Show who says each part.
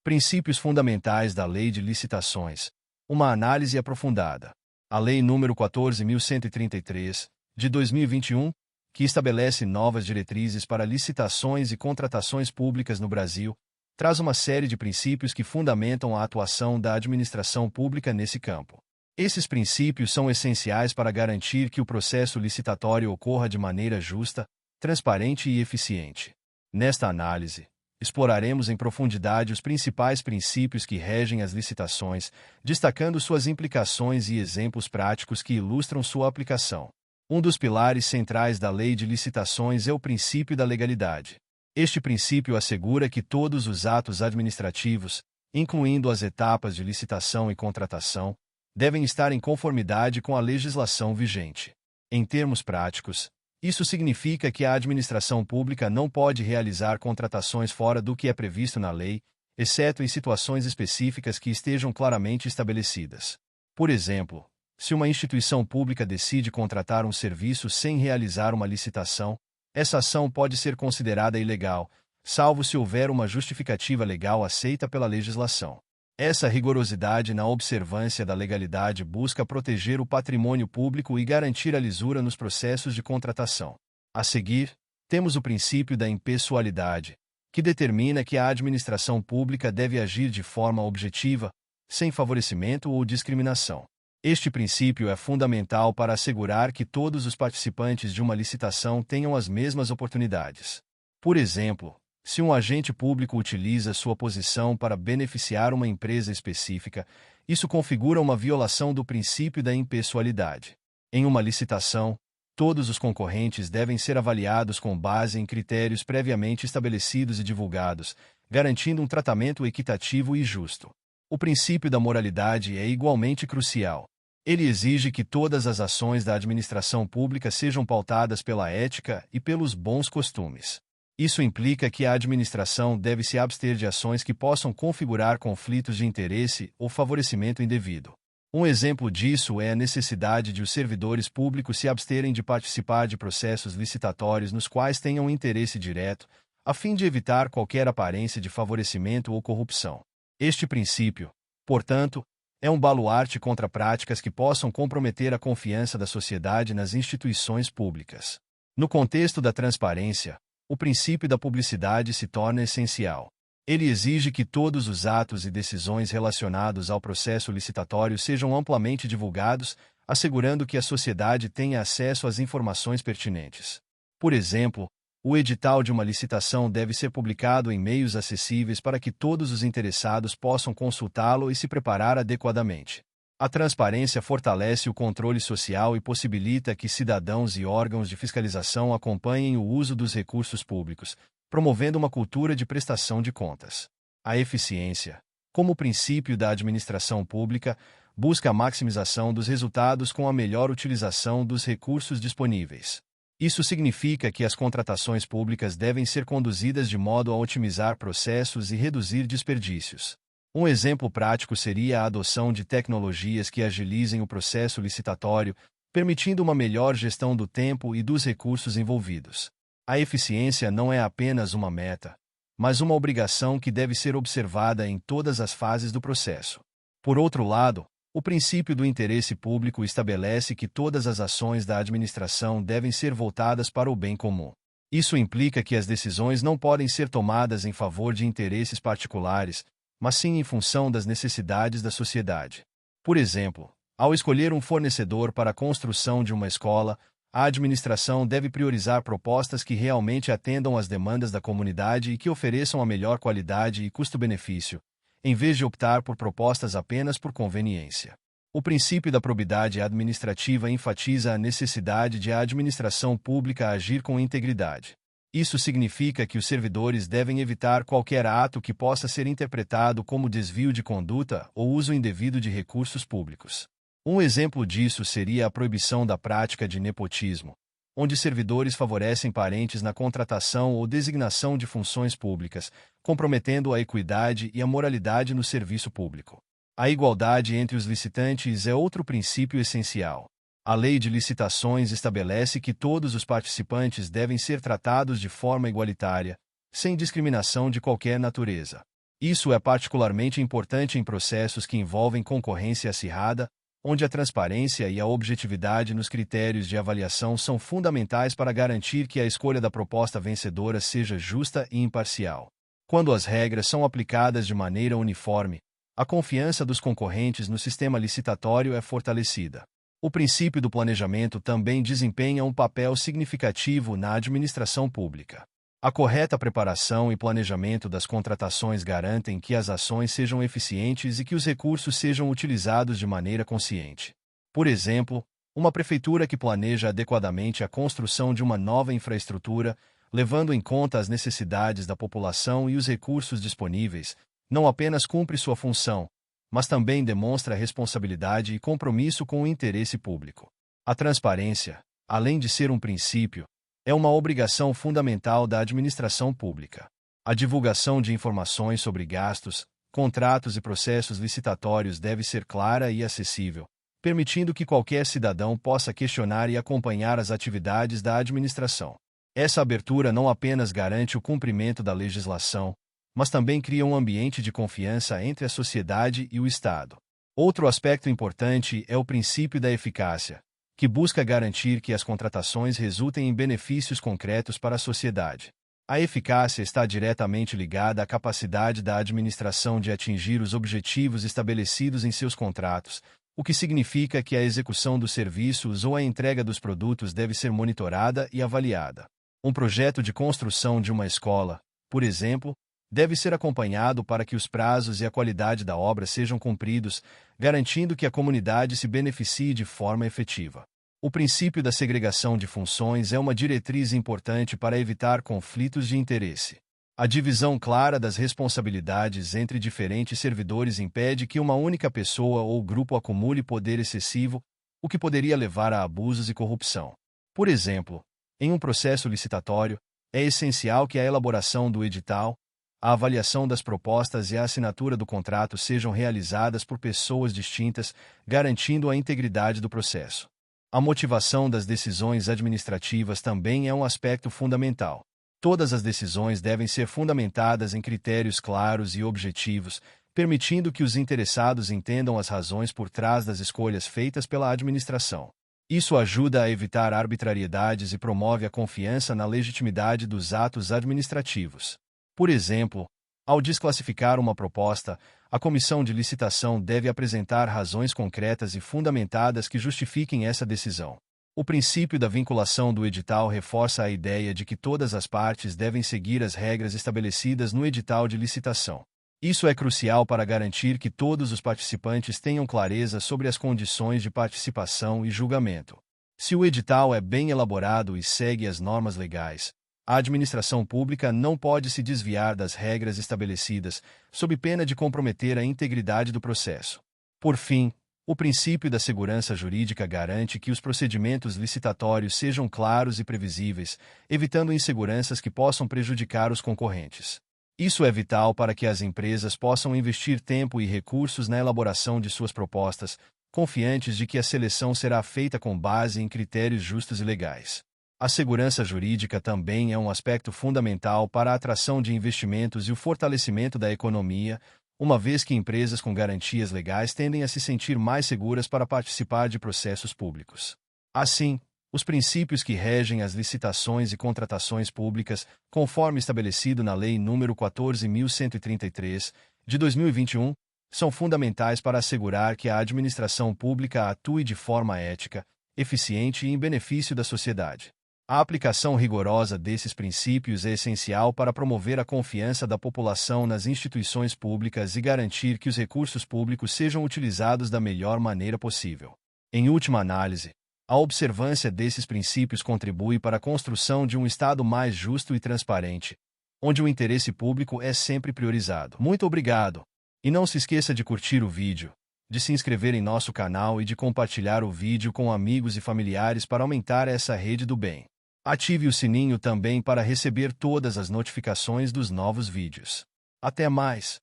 Speaker 1: Princípios fundamentais da Lei de Licitações. Uma análise aprofundada. A Lei nº 14.133, de 2021, que estabelece novas diretrizes para licitações e contratações públicas no Brasil, traz uma série de princípios que fundamentam a atuação da administração pública nesse campo. Esses princípios são essenciais para garantir que o processo licitatório ocorra de maneira justa, transparente e eficiente. Nesta análise, exploraremos em profundidade os principais princípios que regem as licitações, destacando suas implicações e exemplos práticos que ilustram sua aplicação. Um dos pilares centrais da Lei de Licitações é o princípio da legalidade. Este princípio assegura que todos os atos administrativos, incluindo as etapas de licitação e contratação, devem estar em conformidade com a legislação vigente. Em termos práticos, isso significa que a administração pública não pode realizar contratações fora do que é previsto na lei, exceto em situações específicas que estejam claramente estabelecidas. Por exemplo, se uma instituição pública decide contratar um serviço sem realizar uma licitação, essa ação pode ser considerada ilegal, salvo se houver uma justificativa legal aceita pela legislação. Essa rigorosidade na observância da legalidade busca proteger o patrimônio público e garantir a lisura nos processos de contratação. A seguir, temos o princípio da impessoalidade, que determina que a administração pública deve agir de forma objetiva, sem favorecimento ou discriminação. Este princípio é fundamental para assegurar que todos os participantes de uma licitação tenham as mesmas oportunidades. Por exemplo, se um agente público utiliza sua posição para beneficiar uma empresa específica, isso configura uma violação do princípio da impessoalidade. Em uma licitação, todos os concorrentes devem ser avaliados com base em critérios previamente estabelecidos e divulgados, garantindo um tratamento equitativo e justo. O princípio da moralidade é igualmente crucial. Ele exige que todas as ações da administração pública sejam pautadas pela ética e pelos bons costumes. Isso implica que a administração deve se abster de ações que possam configurar conflitos de interesse ou favorecimento indevido. Um exemplo disso é a necessidade de os servidores públicos se absterem de participar de processos licitatórios nos quais tenham interesse direto, a fim de evitar qualquer aparência de favorecimento ou corrupção. Este princípio, portanto, é um baluarte contra práticas que possam comprometer a confiança da sociedade nas instituições públicas. No contexto da transparência, o princípio da publicidade se torna essencial. Ele exige que todos os atos e decisões relacionados ao processo licitatório sejam amplamente divulgados, assegurando que a sociedade tenha acesso às informações pertinentes. Por exemplo, o edital de uma licitação deve ser publicado em meios acessíveis para que todos os interessados possam consultá-lo e se preparar adequadamente. A transparência fortalece o controle social e possibilita que cidadãos e órgãos de fiscalização acompanhem o uso dos recursos públicos, promovendo uma cultura de prestação de contas. A eficiência, como princípio da administração pública, busca a maximização dos resultados com a melhor utilização dos recursos disponíveis. Isso significa que as contratações públicas devem ser conduzidas de modo a otimizar processos e reduzir desperdícios. Um exemplo prático seria a adoção de tecnologias que agilizem o processo licitatório, permitindo uma melhor gestão do tempo e dos recursos envolvidos. A eficiência não é apenas uma meta, mas uma obrigação que deve ser observada em todas as fases do processo. Por outro lado, o princípio do interesse público estabelece que todas as ações da administração devem ser voltadas para o bem comum. Isso implica que as decisões não podem ser tomadas em favor de interesses particulares, mas sim em função das necessidades da sociedade. Por exemplo, ao escolher um fornecedor para a construção de uma escola, a administração deve priorizar propostas que realmente atendam às demandas da comunidade e que ofereçam a melhor qualidade e custo-benefício, em vez de optar por propostas apenas por conveniência. O princípio da probidade administrativa enfatiza a necessidade de a administração pública agir com integridade. Isso significa que os servidores devem evitar qualquer ato que possa ser interpretado como desvio de conduta ou uso indevido de recursos públicos. Um exemplo disso seria a proibição da prática de nepotismo, onde servidores favorecem parentes na contratação ou designação de funções públicas, comprometendo a equidade e a moralidade no serviço público. A igualdade entre os licitantes é outro princípio essencial. A Lei de Licitações estabelece que todos os participantes devem ser tratados de forma igualitária, sem discriminação de qualquer natureza. Isso é particularmente importante em processos que envolvem concorrência acirrada, onde a transparência e a objetividade nos critérios de avaliação são fundamentais para garantir que a escolha da proposta vencedora seja justa e imparcial. Quando as regras são aplicadas de maneira uniforme, a confiança dos concorrentes no sistema licitatório é fortalecida. O princípio do planejamento também desempenha um papel significativo na administração pública. A correta preparação e planejamento das contratações garantem que as ações sejam eficientes e que os recursos sejam utilizados de maneira consciente. Por exemplo, uma prefeitura que planeja adequadamente a construção de uma nova infraestrutura, levando em conta as necessidades da população e os recursos disponíveis, não apenas cumpre sua função, mas também demonstra responsabilidade e compromisso com o interesse público. A transparência, além de ser um princípio, é uma obrigação fundamental da administração pública. A divulgação de informações sobre gastos, contratos e processos licitatórios deve ser clara e acessível, permitindo que qualquer cidadão possa questionar e acompanhar as atividades da administração. Essa abertura não apenas garante o cumprimento da legislação, mas também cria um ambiente de confiança entre a sociedade e o Estado. Outro aspecto importante é o princípio da eficácia, que busca garantir que as contratações resultem em benefícios concretos para a sociedade. A eficácia está diretamente ligada à capacidade da administração de atingir os objetivos estabelecidos em seus contratos, o que significa que a execução dos serviços ou a entrega dos produtos deve ser monitorada e avaliada. Um projeto de construção de uma escola, por exemplo, deve ser acompanhado para que os prazos e a qualidade da obra sejam cumpridos, garantindo que a comunidade se beneficie de forma efetiva. O princípio da segregação de funções é uma diretriz importante para evitar conflitos de interesse. A divisão clara das responsabilidades entre diferentes servidores impede que uma única pessoa ou grupo acumule poder excessivo, o que poderia levar a abusos e corrupção. Por exemplo, em um processo licitatório, é essencial que a elaboração do edital, a avaliação das propostas e a assinatura do contrato sejam realizadas por pessoas distintas, garantindo a integridade do processo. A motivação das decisões administrativas também é um aspecto fundamental. Todas as decisões devem ser fundamentadas em critérios claros e objetivos, permitindo que os interessados entendam as razões por trás das escolhas feitas pela administração. Isso ajuda a evitar arbitrariedades e promove a confiança na legitimidade dos atos administrativos. Por exemplo, ao desclassificar uma proposta, a comissão de licitação deve apresentar razões concretas e fundamentadas que justifiquem essa decisão. O princípio da vinculação do edital reforça a ideia de que todas as partes devem seguir as regras estabelecidas no edital de licitação. Isso é crucial para garantir que todos os participantes tenham clareza sobre as condições de participação e julgamento. Se o edital é bem elaborado e segue as normas legais, a administração pública não pode se desviar das regras estabelecidas, sob pena de comprometer a integridade do processo. Por fim, o princípio da segurança jurídica garante que os procedimentos licitatórios sejam claros e previsíveis, evitando inseguranças que possam prejudicar os concorrentes. Isso é vital para que as empresas possam investir tempo e recursos na elaboração de suas propostas, confiantes de que a seleção será feita com base em critérios justos e legais. A segurança jurídica também é um aspecto fundamental para a atração de investimentos e o fortalecimento da economia, uma vez que empresas com garantias legais tendem a se sentir mais seguras para participar de processos públicos. Assim, os princípios que regem as licitações e contratações públicas, conforme estabelecido na Lei nº 14.133, de 2021, são fundamentais para assegurar que a administração pública atue de forma ética, eficiente e em benefício da sociedade. A aplicação rigorosa desses princípios é essencial para promover a confiança da população nas instituições públicas e garantir que os recursos públicos sejam utilizados da melhor maneira possível. Em última análise, a observância desses princípios contribui para a construção de um Estado mais justo e transparente, onde o interesse público é sempre priorizado. Muito obrigado! E não se esqueça de curtir o vídeo, de se inscrever em nosso canal e de compartilhar o vídeo com amigos e familiares para aumentar essa rede do bem. Ative o sininho também para receber todas as notificações dos novos vídeos. Até mais!